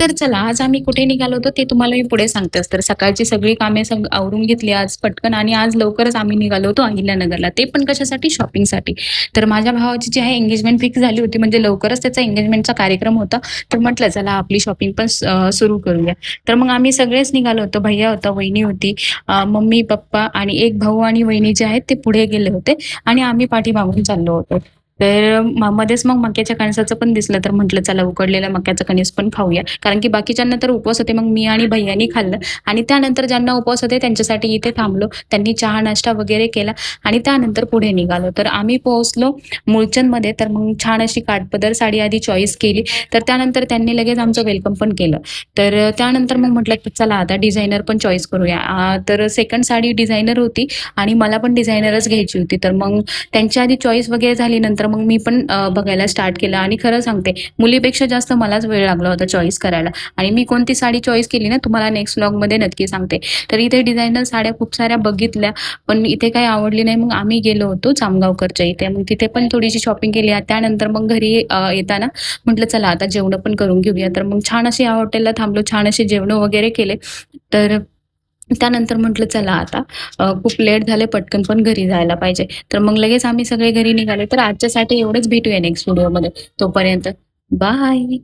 तर चला आज आम्ही कुठे निघालो होतो ते तुम्हाला मी पुढे सांगतेच. तर सकाळची सगळी कामे आवरून घेतली आज पटकन आणि आज लवकरच आम्ही निघालो होतो अहिल्यानगरला. ते पण कशासाठी? शॉपिंगसाठी. तर माझ्या भावाची जी आहे एंगेजमेंट फिक्स झाली होती, म्हणजे लवकरच त्याचा एंगेजमेंटचा कार्यक्रम होता. तर म्हटलं चला आपली शॉपिंग पण सुरू करूया. तर मग आम्ही सगळेच निघालो होतो. भैया होता, वहिनी होती, मम्मी पप्पा आणि एक भाऊ आणि वहिनी जे आहेत ते पुढे गेले होते आणि आम्ही पाठीमागून चाललो होतो. तर मध्येच मग मक्याच्या कणसाचं पण दिसलं, तर म्हटलं चला उकडलेलं मक्याचं कणीस पण खाऊया. कारण की बाकीच्यांना तर उपवास होते, मग मी आणि भैयानी खाल्लं आणि त्यानंतर ज्यांना उपवास होते त्यांच्यासाठी इथे थांबलो. त्यांनी चहा नाश्ता वगैरे केला आणि त्यानंतर पुढे निघालो. तर आम्ही पोहोचलो मुळचंदमध्ये. तर मग छान अशी काठपदर साडी आधी चॉईस केली, तर त्यानंतर त्यांनी लगेच आमचं वेलकम पण केलं. तर त्यानंतर मग म्हटलं की चला आता डिझायनर पण चॉईस करूया. तर सेकंड साडी डिझायनर होती आणि मला पण डिझायनरच घ्यायची होती. तर मग त्यांच्या आधी चॉईस वगैरे झाली, नंतर मग मी पण बघायला स्टार्ट केलं आणि खरं सांगते मुलीपेक्षा जास्त मलाच वेळ लागला होता चॉईस करायला. आणि मी कोणती साडी चॉईस केली ना तुम्हाला नेक्स्ट व्लॉगमध्ये नक्की सांगते. तर इथे डिझायनर साड्या खूप साऱ्या बघितल्या, पण इथे काही आवडली नाही. मग आम्ही गेलो होतो जामगावकरच्या इथे, मग तिथे पण थोडीशी शॉपिंग केली. त्यानंतर मग घरी येताना म्हटलं चला आता जेवणं पण करून घेऊया. तर मग छान अशी या हॉटेलला थांबलो, छान असे जेवणं वगैरे केले. तर त्यानंतर म्हटलं चला आता खूप लेट झाले, पटकन पण घरी जायला पाहिजे. तर मग लगेच आम्ही सगळे घरी निघाले. तर आजच्यासाठी एवढंच, भेटूया नेक्स्ट व्हिडिओमध्ये. तोपर्यंत बाय.